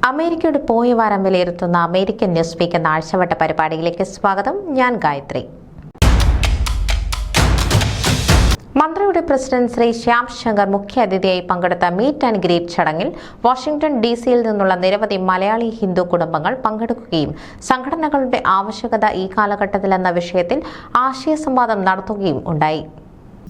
അമേരിക്കയുടെ പോയ വാരം വിലയിരുത്തുന്ന അമേരിക്കൻ ന്യൂസ് വീക്ക് എന്ന ആഴ്ചവട്ട പരിപാടിയിലേക്ക് സ്വാഗതം. ഞാൻ ഗായത്രി. മന്ത്രിയുടെ പ്രസിഡന്റ് ശ്രീ ശ്യാം ശങ്കർ മുഖ്യാതിഥിയായി പങ്കെടുത്ത മീറ്റ് ആൻഡ് ഗ്രീറ്റ് ചടങ്ങിൽ വാഷിംഗ്ടൺ DC-യിൽ നിന്നുള്ള നിരവധി മലയാളി ഹിന്ദു കുടുംബങ്ങൾ പങ്കെടുക്കുകയും സംഘടനകളുടെ ആവശ്യകത ഈ കാലഘട്ടത്തിലെന്ന വിഷയത്തിൽ ആശയസംവാദം നടത്തുകയും ഉണ്ടായി.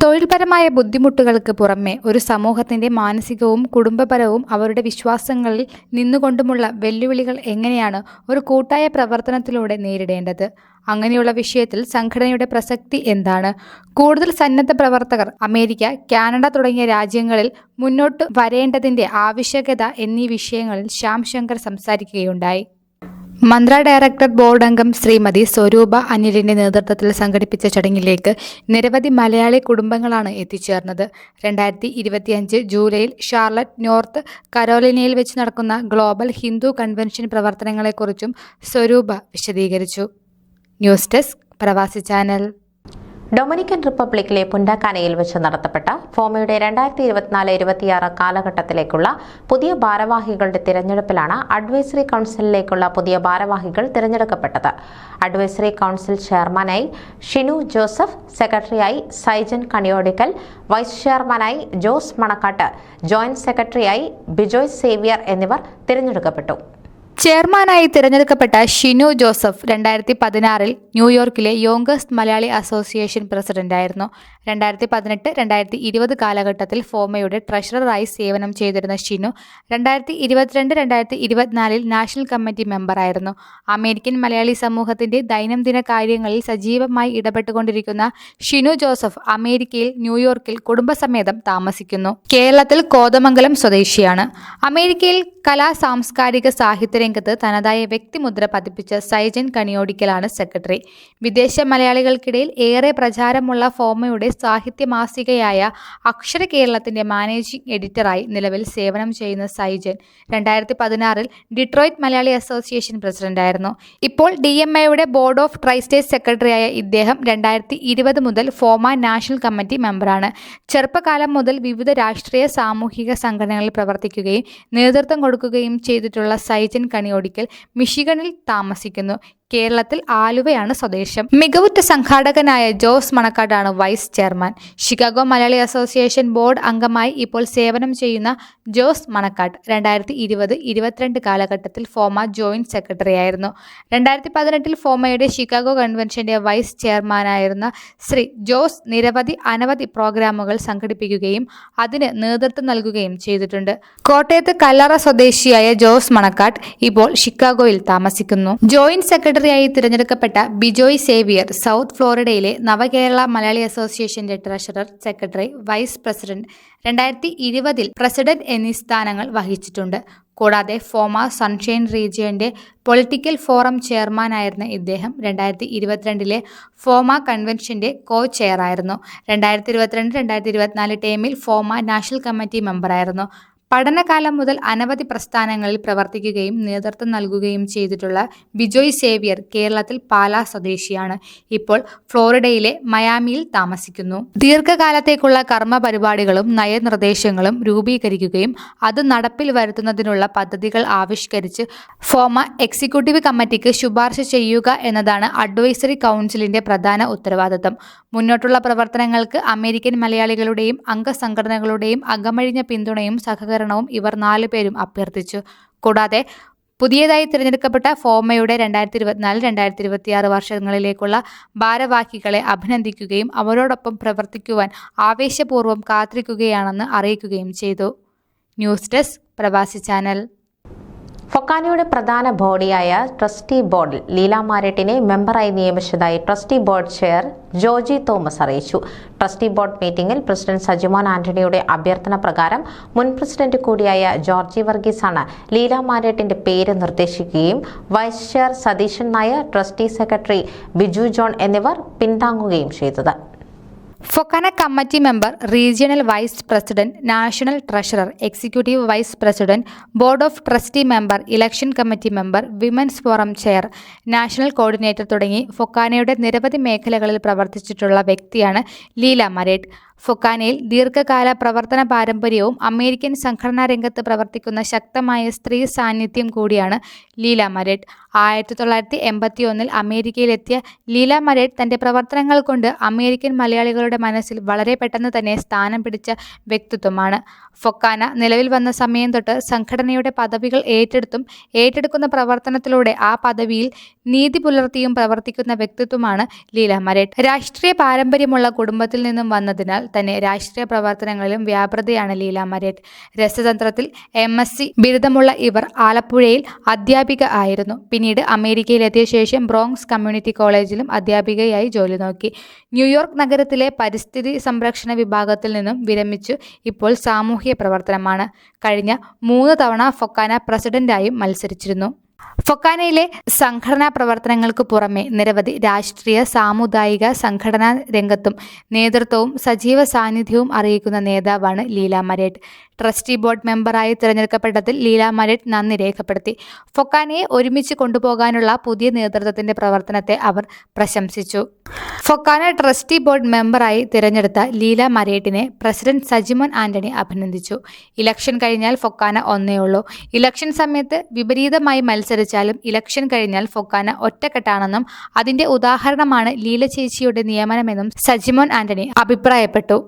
തൊഴിൽപരമായ ബുദ്ധിമുട്ടുകൾക്ക് പുറമെ ഒരു സമൂഹത്തിന്റെ മാനസികവും കുടുംബപരവും അവരുടെ വിശ്വാസങ്ങളിൽ നിന്നുകൊണ്ടുമുള്ള വെല്ലുവിളികൾ എങ്ങനെയാണ് ഒരു കൂട്ടായ പ്രവർത്തനത്തിലൂടെ നേരിടേണ്ടത്? അങ്ങനെയുള്ള വിഷയത്തിൽ സംഘടനയുടെ പ്രസക്തി എന്താണ്? കൂടുതൽ സന്നദ്ധ പ്രവർത്തകർ അമേരിക്ക, കാനഡ തുടങ്ങിയ രാജ്യങ്ങളിൽ മുന്നോട്ട് വരേണ്ടതിന്റെ ആവശ്യകത എന്നീ വിഷയങ്ങളിൽ ശ്യാം ശങ്കർ സംസാരിക്കുകയുണ്ടായി. മന്ത്ര ഡയറക്ടർ ബോർഡ് അംഗം ശ്രീമതി സ്വരൂപ അനിലിന്റെ നേതൃത്വത്തിൽ സംഘടിപ്പിച്ച ചടങ്ങിലേക്ക് നിരവധി മലയാളി കുടുംബങ്ങളാണ് എത്തിച്ചേർന്നത്. 2025 ജൂലൈയിൽ ഷാർലറ്റ്, നോർത്ത് കരോലിനയിൽ വെച്ച് നടക്കുന്ന ഗ്ലോബൽ ഹിന്ദു കൺവെൻഷൻ പ്രവർത്തനങ്ങളെക്കുറിച്ചും സ്വരൂപ വിശദീകരിച്ചു. News desk Pravasi channel. Dominican റിപ്പബ്ലിക്കിലെ പുൻഡാക്കാനയിൽ വെച്ച് നടത്തപ്പെട്ട ഫോമയുടെ 2024-26 കാലഘട്ടത്തിലേക്കുള്ള പുതിയ ഭാരവാഹികളുടെ തിരഞ്ഞെടുപ്പിലാണ് അഡ്വൈസറി കൗൺസിലിലേക്കുള്ള പുതിയ ഭാരവാഹികൾ തിരഞ്ഞെടുക്കപ്പെട്ടത്. അഡ്വൈസറി കൗൺസിൽ ചെയർമാനായി ഷിനു ജോസഫ്, സെക്രട്ടറിയായി സൈജൻ കണിയോടിക്കൽ, വൈസ് ചെയർമാനായി ജോസ് മണക്കാട്ട്, ജോയിന്റ് സെക്രട്ടറിയായി ബിജോയ് സേവ്യർ എന്നിവർ തിരഞ്ഞെടുക്കപ്പെട്ടു. ചെയർമാനായി തിരഞ്ഞെടുക്കപ്പെട്ട ഷിനു ജോസഫ് 2016 ന്യൂയോർക്കിലെ യോങ്കസ്റ്റ് മലയാളി അസോസിയേഷൻ പ്രസിഡന്റായിരുന്നു. 2018-2020 കാലഘട്ടത്തിൽ ഫോമയുടെ ട്രഷററായി സേവനം ചെയ്തിരുന്ന ഷിനു 2022-2024 നാഷണൽ കമ്മിറ്റി മെമ്പറായിരുന്നു. അമേരിക്കൻ മലയാളി സമൂഹത്തിന്റെ ദൈനംദിന കാര്യങ്ങളിൽ സജീവമായി ഇടപെട്ടുകൊണ്ടിരിക്കുന്ന ഷിനു ജോസഫ് അമേരിക്കയിൽ ന്യൂയോർക്കിൽ കുടുംബസമേതം താമസിക്കുന്നു. കേരളത്തിൽ കോതമംഗലം സ്വദേശിയാണ്. അമേരിക്കയിൽ കലാ സാംസ്കാരിക സാഹിത്യ രംഗത്ത് തനതായ വ്യക്തിമുദ്ര പതിപ്പിച്ച സൈജൻ കണിയോടിക്കലാണ് സെക്രട്ടറി. വിദേശ മലയാളികൾക്കിടയിൽ ഏറെ പ്രചാരമുള്ള ഫോമയുടെ സാഹിത്യ മാസികയായ അക്ഷര കേരളത്തിന്റെ മാനേജിംഗ് എഡിറ്ററായി നിലവിൽ സേവനം ചെയ്യുന്ന സൈജൻ 2016 ഡിട്രോയിറ്റ് മലയാളി അസോസിയേഷൻ പ്രസിഡന്റായിരുന്നു. ഇപ്പോൾ DMAയുടെ ബോർഡ് ഓഫ് ട്രസ്റ്റേഴ്സ് സെക്രട്ടറിയായ ഇദ്ദേഹം 2020 മുതൽ ഫോമ നാഷണൽ കമ്മിറ്റി മെമ്പറാണ്. ചെറുപ്പകാലം മുതൽ വിവിധ രാഷ്ട്രീയ സാമൂഹിക സംഘടനകളിൽ പ്രവർത്തിക്കുകയും നേതൃത്വം കൊടുക്കുകയും ചെയ്തിട്ടുള്ള സൈജൻ കണിയോടിക്കൽ മിഷിഗണിൽ താമസിക്കുന്നു. കേരളത്തിൽ ആലുവയാണ് സ്വദേശം. മികവുറ്റ സംഘാടകനായ ജോസ് മണക്കാടാണ് vice chairman. Chicago Malayali association board അംഗമായി ഇപ്പോൾ സേവനം ചെയ്യുന്ന ജോസ് മണക്കാട് 2020-22 കാലഘട്ടത്തിൽ ഫോമ ജോയിന്റ് സെക്രട്ടറിയായിരുന്നു. 2018 ഫോമയുടെ ഷിക്കാഗോ കൺവെൻഷന്റെ വൈസ് ചെയർമാനായിരുന്ന ശ്രീ ജോസ് അനവധി പ്രോഗ്രാമുകൾ സംഘടിപ്പിക്കുകയും അതിന് നേതൃത്വം നൽകുകയും ചെയ്തിട്ടുണ്ട്. കോട്ടയത്ത് കല്ലറ സ്വദേശിയായ ജോസ് മണക്കാട് ഇപ്പോൾ ഷിക്കാഗോയിൽ താമസിക്കുന്നു. ജോയിന്റ് സെക്രട്ടറിയായി തിരഞ്ഞെടുക്കപ്പെട്ട ബിജോയ് സേവിയർ സൗത്ത് ഫ്ലോറിഡയിലെ നവകേരള മലയാളി അസോസിയേഷന്റെ treasurer, secretary, vice president, 2020 president എന്നീ സ്ഥാനങ്ങൾ വഹിച്ചിട്ടുണ്ട്. കൂടാതെ ഫോമ സൺഷൈൻ റീജിയന്റെ പൊളിറ്റിക്കൽ ഫോറം ചെയർമാനായിരുന്ന ഇദ്ദേഹം 2022 ഫോമ കൺവെൻഷന്റെ കോ ചെയറായിരുന്നു. 2022-2024 ടേമിൽ ഫോമ നാഷണൽ കമ്മിറ്റി മെമ്പറായിരുന്നു. പഠനകാലം മുതൽ അനവധി പ്രസ്ഥാനങ്ങളിൽ പ്രവർത്തിക്കുകയും നേതൃത്വം നൽകുകയും ചെയ്തിട്ടുള്ള ബിജോയ് സേവ്യർ കേരളത്തിൽ പാലാ സ്വദേശിയാണ്. ഇപ്പോൾ ഫ്ലോറിഡയിലെ മയാമിയിൽ താമസിക്കുന്നു. ദീർഘകാലത്തേക്കുള്ള കർമ്മ പരിപാടികളും നയനിർദ്ദേശങ്ങളും രൂപീകരിക്കുകയും അത് നടപ്പിൽ വരുത്തുന്നതിനുള്ള പദ്ധതികൾ ആവിഷ്കരിച്ച് ഫോമ എക്സിക്യൂട്ടീവ് കമ്മിറ്റിക്ക് ശുപാർശ ചെയ്യുക എന്നതാണ് അഡ്വൈസറി കൗൺസിലിന്റെ പ്രധാന ഉത്തരവാദിത്തം. മുന്നോട്ടുള്ള പ്രവർത്തനങ്ങൾക്ക് അമേരിക്കൻ മലയാളികളുടെയും അംഗസംഘടനകളുടെയും അകമഴിഞ്ഞ പിന്തുണയും സഹകരണവും ഇവർ 4 പേരും അഭ്യർത്ഥിച്ചു. കൂടാതെ പുതിയതായി തിരഞ്ഞെടുക്കപ്പെട്ട ഫോമയുടെ 2024-2026 വർഷങ്ങളിലേക്കുള്ള ഭാരവാഹികളെ അഭിനന്ദിക്കുകയും അവരോടൊപ്പം പ്രവർത്തിക്കുവാൻ ആവേശപൂർവ്വം കാത്തിരിക്കുകയാണെന്ന് അറിയിക്കുകയും ചെയ്തു. News desk Pravasi channel. ഫൊക്കാനയുടെ പ്രധാന ബോഡിയായ ട്രസ്റ്റി ബോർഡിൽ ലീല മാരേട്ടിനെ മെമ്പറായി നിയമിച്ചതായി trustee board chair Joji Thomas അറിയിച്ചു. ട്രസ്റ്റി ബോർഡ് മീറ്റിംഗിൽ പ്രസിഡന്റ് സജിമോൻ ആന്റണിയുടെ അഭ്യർത്ഥന പ്രകാരം മുൻ പ്രസിഡന്റ് കൂടിയായ ജോർജി വർഗീസാണ് ലീല മാരേട്ടിന്റെ പേര് നിർദ്ദേശിക്കുകയും vice chair Satheesan Nair, trustee secretary Biju John എന്നിവർ പിന്താങ്ങുകയും ചെയ്തത്. FOKANA committee member, regional vice president, national treasurer, executive vice president, board of trustee member, election committee member, women's forum chair, national coordinator തുടങ്ങി ഫൊക്കാനയുടെ നിരവധി മേഖലകളിൽ പ്രവർത്തിച്ചിട്ടുള്ള വ്യക്തിയാണ് ലീല മരേട്ട്. ഫൊക്കാനയിൽ ദീർഘകാല പ്രവർത്തന പാരമ്പര്യവും അമേരിക്കൻ സംഘടനാ രംഗത്ത് പ്രവർത്തിക്കുന്ന ശക്തമായ സ്ത്രീ സാന്നിധ്യം കൂടിയാണ് ലീല മരേട്ട്. 1981 അമേരിക്കയിലെത്തിയ ലീല മരേട്ട് തൻ്റെ പ്രവർത്തനങ്ങൾ കൊണ്ട് അമേരിക്കൻ മലയാളികളുടെ മനസ്സിൽ വളരെ പെട്ടെന്ന് തന്നെ സ്ഥാനം പിടിച്ച വ്യക്തിത്വമാണ്. ഫൊക്കാന നിലവിൽ വന്ന സമയം തൊട്ട് സംഘടനയുടെ പദവികൾ ഏറ്റെടുക്കുന്ന പ്രവർത്തനത്തിലൂടെ ആ പദവിയിൽ നീതി പുലർത്തിയും പ്രവർത്തിക്കുന്ന വ്യക്തിത്വമാണ് ലീല മരേട്ട്. രാഷ്ട്രീയ പാരമ്പര്യമുള്ള കുടുംബത്തിൽ നിന്നും വന്നതിനാൽ തന്നെ രാഷ്ട്രീയ പ്രവർത്തനങ്ങളിലും വ്യാപൃതയാണ് ലീല മരേട്ട്. രസതന്ത്രത്തിൽ MSc ബിരുദമുള്ള ഇവർ ആലപ്പുഴയിൽ അധ്യാപിക ആയിരുന്നു. പിന്നീട് അമേരിക്കയിലെത്തിയ ശേഷം ബ്രോങ്സ് കമ്മ്യൂണിറ്റി കോളേജിലും അധ്യാപികയായി ജോലി നോക്കി. ന്യൂയോർക്ക് നഗരത്തിലെ പരിസ്ഥിതി സംരക്ഷണ വിഭാഗത്തിൽ നിന്നും വിരമിച്ചു ഇപ്പോൾ സാമൂഹ്യ പ്രവർത്തനമാണ്. കഴിഞ്ഞ 3 തവണ ഫൊക്കാന പ്രസിഡന്റായും മത്സരിച്ചിരുന്നു. ഫൊക്കാനയിലെ സംഘടനാ പ്രവർത്തനങ്ങൾക്ക് പുറമെ നിരവധി രാഷ്ട്രീയ സാമുദായിക സംഘടനാ രംഗത്തും നേതൃത്വവും സജീവ സാന്നിധ്യവും അറിയിക്കുന്ന നേതാവാണ് ലീല മരേട്ട്. ട്രസ്റ്റി ബോർഡ് മെമ്പറായി തിരഞ്ഞെടുക്കപ്പെട്ടതിൽ ലീല മരേട്ട് നന്ദി രേഖപ്പെടുത്തി. ഫൊക്കാനയെ ഒരുമിച്ച് കൊണ്ടുപോകാനുള്ള പുതിയ നേതൃത്വത്തിന്റെ പ്രവർത്തനത്തെ അവർ പ്രശംസിച്ചു. ഫൊക്കാന ട്രസ്റ്റി ബോർഡ് മെമ്പറായി തിരഞ്ഞെടുത്ത ലീല മരേട്ടിനെ പ്രസിഡന്റ് സജിമോൻ ആന്റണി അഭിനന്ദിച്ചു. ഇലക്ഷൻ കഴിഞ്ഞാൽ ഫൊക്കാന ഒന്നേ ഉള്ളൂ. ഇലക്ഷൻ സമയത്ത് വിപരീതമായി മത്സരിച്ചാലും ഇലക്ഷൻ കഴിഞ്ഞാൽ ഫൊക്കാന ഒറ്റക്കെട്ടാണെന്നും അതിന്റെ ഉദാഹരണമാണ് ലീല ചേച്ചിയുടെ നിയമനമെന്നും സജിമോൻ ആന്റണി അഭിപ്രായപ്പെട്ടു.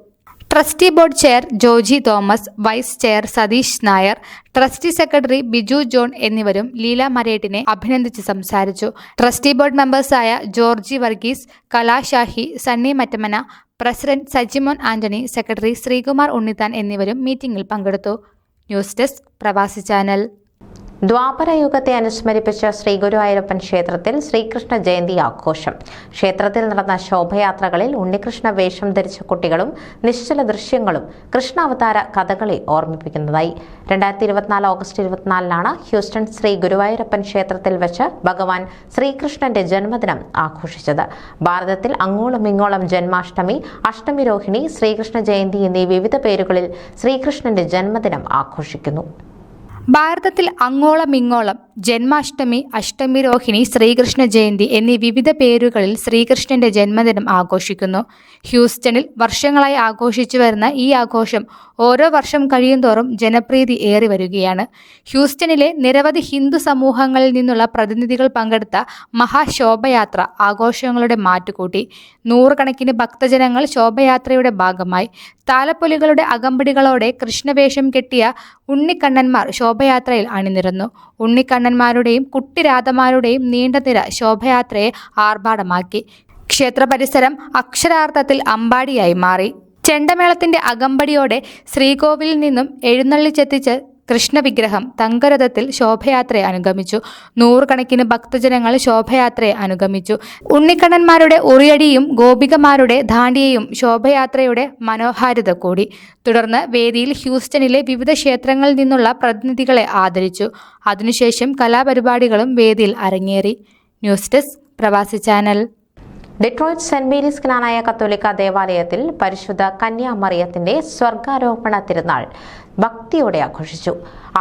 Trustee board chair Joji Thomas, vice chair Satheesh Nair, trustee secretary Biju John എന്നിവരും ലീല മരേട്ടിനെ അഭിനന്ദിച്ച് സംസാരിച്ചു. ട്രസ്റ്റി ബോർഡ് മെമ്പേഴ്സായ ജോർജി വർഗീസ്, കലാഷാഹി, സണ്ണി മറ്റമന, പ്രസിഡന്റ് സജിമോൻ ആന്റണി, സെക്രട്ടറി ശ്രീകുമാർ ഉണ്ണിത്താൻ എന്നിവരും മീറ്റിംഗിൽ പങ്കെടുത്തു. News desk Pravasi channel. ദ്വാപരയുഗത്തെ അനുസ്മരിപ്പിച്ച ശ്രീ ഗുരുവായൂരപ്പൻ ക്ഷേത്രത്തിൽ ശ്രീകൃഷ്ണ ജയന്തി ആഘോഷം. ക്ഷേത്രത്തിൽ നടന്ന ശോഭയാത്രകളിൽ ഉണ്ണികൃഷ്ണ വേഷം ധരിച്ച കുട്ടികളും നിശ്ചല ദൃശ്യങ്ങളും കൃഷ്ണാവതാര കഥകളി ഓർമ്മിപ്പിക്കുന്നതായി. 2024 ഓഗസ്റ്റ് 24 ഹ്യൂസ്റ്റൺ ശ്രീ ഗുരുവായൂരപ്പൻ ക്ഷേത്രത്തിൽ വെച്ച് ഭഗവാൻ ശ്രീകൃഷ്ണന്റെ ജന്മദിനം ആഘോഷിച്ചത്. ഭാരതത്തിൽ അങ്ങോളം ഇങ്ങോളം ജന്മാഷ്ടമി, അഷ്ടമി രോഹിണി, ശ്രീകൃഷ്ണ ജയന്തി എന്നീ വിവിധ പേരുകളിൽ ശ്രീകൃഷ്ണന്റെ ജന്മദിനം ആഘോഷിക്കുന്നു. ഭാരതത്തിൽ അങ്ങോളം ഇങ്ങോളം ജന്മാഷ്ടമി, അഷ്ടമി രോഹിണി, ശ്രീകൃഷ്ണ ജയന്തി എന്നീ വിവിധ പേരുകളിൽ ശ്രീകൃഷ്ണന്റെ ജന്മദിനം ആഘോഷിക്കുന്നു. ഹ്യൂസ്റ്റണിൽ വർഷങ്ങളായി ആഘോഷിച്ചു വരുന്ന ഈ ആഘോഷം ഓരോ വർഷം കഴിയുന്തോറും ജനപ്രീതി ഏറി വരികയാണ്. ഹ്യൂസ്റ്റണിലെ നിരവധി ഹിന്ദു സമൂഹങ്ങളിൽ നിന്നുള്ള പ്രതിനിധികൾ പങ്കെടുത്ത മഹാശോഭയാത്ര ആഘോഷങ്ങളുടെ മാറ്റുകൂട്ടി. നൂറുകണക്കിന് ഭക്തജനങ്ങൾ ശോഭയാത്രയുടെ ഭാഗമായി. താലപ്പൊലികളുടെ അകമ്പടികളോടെ കൃഷ്ണവേഷം കെട്ടിയ ഉണ്ണിക്കണ്ണന്മാർ ശോഭയാത്രയിൽ അണിനിരന്നു. ഉണ്ണിക്കണ്ണന്മാരുടെയും കുട്ടിരാധമാരുടെയും നീണ്ട നിര ശോഭയാത്രയെ ആർഭാടമാക്കി. ക്ഷേത്ര പരിസരം അക്ഷരാർത്ഥത്തിൽ അമ്പാടിയായി മാറി. ചെണ്ടമേളത്തിന്റെ അകമ്പടിയോടെ ശ്രീകോവിലിൽ നിന്നും എഴുന്നള്ളിച്ചെത്തിച്ച് കൃഷ്ണവിഗ്രഹം തങ്കരഥത്തിൽ ശോഭയാത്രയെ അനുഗമിച്ചു. നൂറുകണക്കിന് ഭക്തജനങ്ങൾ ശോഭയാത്രയെ അനുഗമിച്ചു. ഉണ്ണിക്കണ്ണന്മാരുടെ ഉറിയടിയും ഗോപികമാരുടെ ദാണ്ഡിയയും ശോഭയാത്രയുടെ മനോഹാരിത കൂടി. തുടർന്ന് വേദിയിൽ ഹ്യൂസ്റ്റണിലെ വിവിധ ക്ഷേത്രങ്ങളിൽ നിന്നുള്ള പ്രതിനിധികളെ ആദരിച്ചു. അതിനുശേഷം കലാപരിപാടികളും വേദിയിൽ അരങ്ങേറി. News desk Pravasi channel. Detroit saint Mary's Knanaya കത്തോലിക്ക ദേവാലയത്തിൽ പരിശുദ്ധ കന്യാമറിയത്തിന്റെ സ്വർഗാരോപണ തിരുനാൾ ഭക്തിയോടെ ആഘോഷിച്ചു.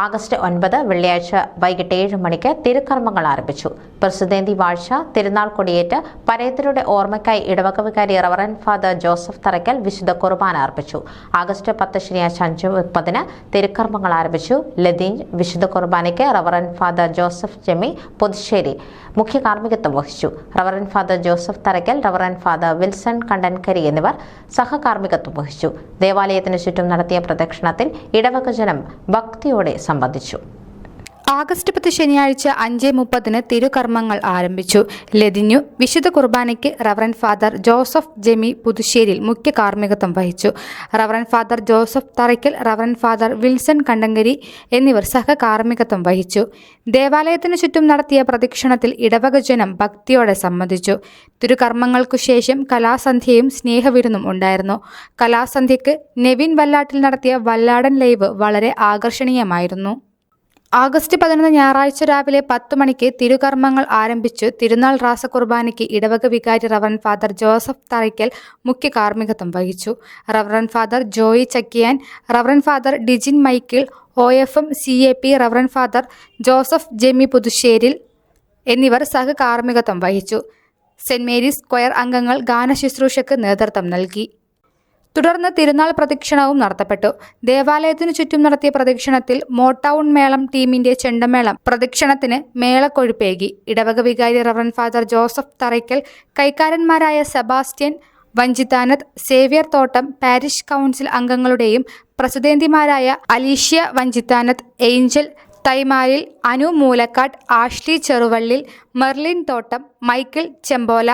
ആഗസ്റ്റ് 9 വെള്ളിയാഴ്ച വൈകിട്ട് 7 മണിക്ക് തിരുക്കർമ്മങ്ങൾ ആരംഭിച്ചു. പ്രസിദ്ധേന്തി വാഴ്ച, തിരുനാൾ കൊടിയേറ്റ്, പരേതരുടെ ഓർമ്മയ്ക്കായി ഇടവക വികാരി റവറൻ ഫാദർ ജോസഫ് തറയ്ക്കൽ വിശുദ്ധ കുർബാന അർപ്പിച്ചു. ആഗസ്റ്റ് 10 ശനിയാഴ്ച 5:30 തിരുക്കർമ്മങ്ങൾ ആരംഭിച്ചു. ലതീഞ്ച് വിശുദ്ധ കുർബാനയ്ക്ക് റവറൻ ഫാദർ ജോസഫ് ജെമി പുതുശ്ശേരി മുഖ്യ കാർമ്മികത്വം വഹിച്ചു. Reverend father Joseph തറയ്ക്കൽ, reverend father Wilson കണ്ടൻകരി എന്നിവർ സഹകാർമ്മികത്വം വഹിച്ചു. ദേവാലയത്തിന് ചുറ്റും നടത്തിയ പ്രദക്ഷിണത്തിൽ ഇടവക ജനം ഭക്തിയോടെ സംബന്ധിച്ചു. ആഗസ്റ്റ് 10 ശനിയാഴ്ച 5:30 തിരുകർമ്മങ്ങൾ ആരംഭിച്ചു. ലതിഞ്ഞു വിശുദ്ധ കുർബാനയ്ക്ക് റവറൻ ഫാദർ ജോസഫ് ജെമി പുതുശ്ശേരിയിൽ മുഖ്യ കാർമ്മികത്വം വഹിച്ചു. Reverend father Joseph തറയ്ക്കൽ, reverend father Wilson Kandankari എന്നിവർ സഹകാർമ്മികത്വം വഹിച്ചു. ദേവാലയത്തിനു ചുറ്റും നടത്തിയ പ്രദക്ഷിണത്തിൽ ഇടവക ജനം ഭക്തിയോടെ സംബന്ധിച്ചു. തിരുകർമ്മങ്ങൾക്കു ശേഷം കലാസന്ധ്യയും സ്നേഹവിരുന്നും ഉണ്ടായിരുന്നു. കലാസന്ധ്യയ്ക്ക് നെവിൻ വല്ലാട്ടിൽ നടത്തിയ വല്ലാടൻ ലൈവ് വളരെ ആകർഷണീയമായിരുന്നു. ആഗസ്റ്റ് 11 ഞായറാഴ്ച രാവിലെ 10 മണിക്ക് തിരുകർമ്മങ്ങൾ ആരംഭിച്ചു. തിരുനാൾ റാസ കുർബാനയ്ക്ക് ഇടവക വികാരി റവറൻ ഫാദർ ജോസഫ് തറയ്ക്കൽ മുഖ്യ കാർമ്മികത്വം വഹിച്ചു. Reverend father Joy Chakkiyan, reverend father Dijin Michael, OFM CAP reverend father Joseph Jemy Puthusseril എന്നിവർ സഹകാർമ്മികത്വം വഹിച്ചു. സെന്റ് മേരീസ് സ്ക്വയർ അംഗങ്ങൾ ഗാനശുശ്രൂഷയ്ക്ക് നേതൃത്വം നൽകി. തുടർന്ന് തിരുനാൾ പ്രദക്ഷിണവും നടത്തപ്പെട്ടു. ദേവാലയത്തിനു ചുറ്റും നടത്തിയ പ്രദക്ഷിണത്തിൽ മോട്ടൗൺ മേളം ടീമിന്റെ ചെണ്ടമേളം പ്രദക്ഷിണത്തിന് മേളക്കൊഴുപ്പേകി. ഇടവക വികാരി റവറന്റ് ഫാദർ ജോസഫ് തറയ്ക്കൽ, കൈക്കാരന്മാരായ സെബാസ്റ്റ്യൻ വഞ്ചിത്താനത്ത്, സേവ്യർ തോട്ടം, പാരിഷ് കൗൺസിൽ അംഗങ്ങളുടെയും പ്രസിദ്ധേന്തിമാരായ അലീഷ്യ വഞ്ചിത്താനത്ത്, ഏഞ്ചൽ തൈമാലിൽ, അനു മൂലക്കാട്ട്, ആഷ്ലി ചെറുവള്ളിൽ, മെർലിൻ തോട്ടം, മൈക്കിൾ ചെമ്പോല,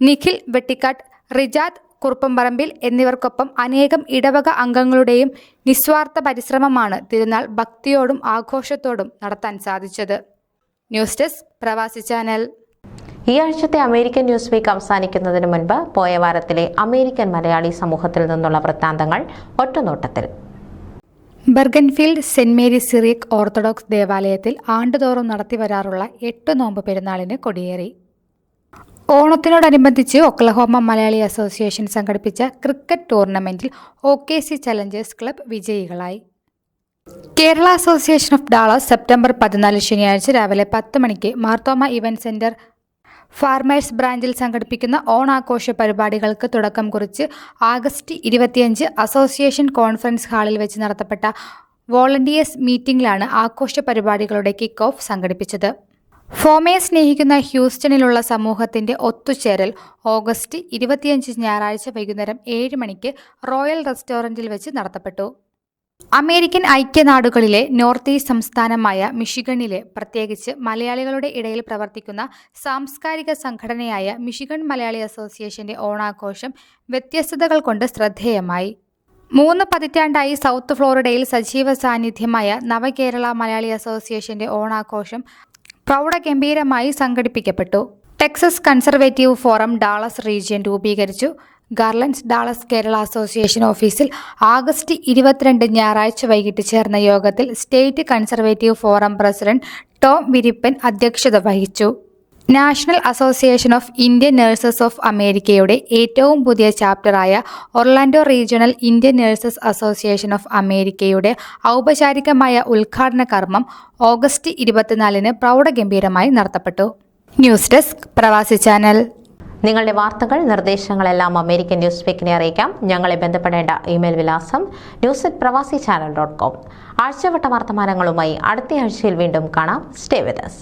നിഖിൽ വെട്ടിക്കാട്ട്, റിജാത്ത് കുറുപ്പംപറമ്പിൽ എന്നിവർക്കൊപ്പം അനേകം ഇടവക അംഗങ്ങളുടെയും നിസ്വാർത്ഥ പരിശ്രമമാണ് തിരുനാൾ ഭക്തിയോടും ആഘോഷത്തോടും നടത്താൻ സാധിച്ചത്. News desk Pravasi channel. ഈ ആഴ്ചത്തെ അമേരിക്കൻ ന്യൂസ് വീക്ക് അവസാനിക്കുന്നതിന് മുൻപ് പോയ വാരത്തിലെ അമേരിക്കൻ മലയാളി സമൂഹത്തിൽ നിന്നുള്ള വൃത്താന്തങ്ങൾ ഒറ്റനോട്ടത്തിൽ. ബർഗൻഫീൽഡ് സെന്റ് മേരീസ് സിറിയക് ഓർത്തഡോക്സ് ദേവാലയത്തിൽ ആണ്ടുതോറും നടത്തിവരാറുള്ള 8 നോമ്പ് പെരുന്നാളിന് കൊടിയേറി. ഓണത്തിനോടനുബന്ധിച്ച് ഒക്ലഹോമ മലയാളി അസോസിയേഷൻ സംഘടിപ്പിച്ച ക്രിക്കറ്റ് ടൂർണമെന്റിൽ OKC ചലഞ്ചേഴ്സ് ക്ലബ് വിജയികളായി. Kerala association of Dallas September 14 ശനിയാഴ്ച രാവിലെ 10 മണിക്ക് മാർത്തോമ ഇവന്റ് സെന്റർ ഫാർമേഴ്സ് ബ്രാഞ്ചിൽ സംഘടിപ്പിക്കുന്ന ഓണാഘോഷ പരിപാടികൾക്ക് തുടക്കം കുറിച്ച് ആഗസ്റ്റ് 25 അസോസിയേഷൻ കോൺഫറൻസ് ഹാളിൽ വെച്ച് നടത്തപ്പെട്ട വോളണ്ടിയേഴ്സ് മീറ്റിംഗിലാണ് ആഘോഷ പരിപാടികളുടെ കിക്ക് ഓഫ് സംഘടിപ്പിച്ചത്. ഫോമയെ സ്നേഹിക്കുന്ന ഹ്യൂസ്റ്റണിലുള്ള സമൂഹത്തിന്റെ ഒത്തുചേരൽ ഓഗസ്റ്റ് 25 ഞായറാഴ്ച വൈകുന്നേരം 7 മണിക്ക് റോയൽ റെസ്റ്റോറന്റിൽ വെച്ച് നടത്തപ്പെട്ടു. അമേരിക്കൻ ഐക്യനാടുകളിലെ നോർത്ത് ഈസ്റ്റ് സംസ്ഥാനമായ മിഷിഗണിലെ പ്രത്യേകിച്ച് മലയാളികളുടെ ഇടയിൽ പ്രവർത്തിക്കുന്ന സാംസ്കാരിക സംഘടനയായ മിഷിഗൺ മലയാളി അസോസിയേഷന്റെ ഓണാഘോഷം വ്യത്യസ്തതകൾ കൊണ്ട് ശ്രദ്ധേയമായി. 3 പതിറ്റാണ്ടായി സൗത്ത് ഫ്ലോറിഡയിൽ സജീവ സാന്നിധ്യമായ നവകേരള മലയാളി അസോസിയേഷന്റെ ഓണാഘോഷം പ്രൗഢഗംഭീരമായി സംഘടിപ്പിക്കപ്പെട്ടു. Texas conservative forum Dallas region രൂപീകരിച്ചു. ഗാർലൻഡ്സ് ഡാളസ് കേരള അസോസിയേഷൻ ഓഫീസിൽ ആഗസ്റ്റ് 22 ഞായറാഴ്ച വൈകിട്ട് ചേർന്ന യോഗത്തിൽ state conservative forum president Tom Virippan അധ്യക്ഷത വഹിച്ചു. National association of Indian nurses of അമേരിക്കയുടെ ഏറ്റവും പുതിയ ചാപ്റ്ററായ Orlando regional Indian nurses association of അമേരിക്കയുടെ ഔപചാരികമായ ഉദ്ഘാടന കർമ്മം ഓഗസ്റ്റ് 24 പ്രൗഢഗംഭീരമായി നടത്തപ്പെട്ടു. News desk Pravasi channel. നിങ്ങളുടെ വാർത്തകൾ, നിർദ്ദേശങ്ങളെല്ലാം അമേരിക്കൻ ന്യൂസ് വീക്കിനെ അറിയിക്കാം. ഞങ്ങളെ ബന്ധപ്പെടേണ്ട ഇമെയിൽ വിലാസം news@pravasichannel.com. ആഴ്ചവട്ട വർത്തമാനങ്ങളുമായി അടുത്ത ആഴ്ചയിൽ വീണ്ടും കാണാം. Stay with us.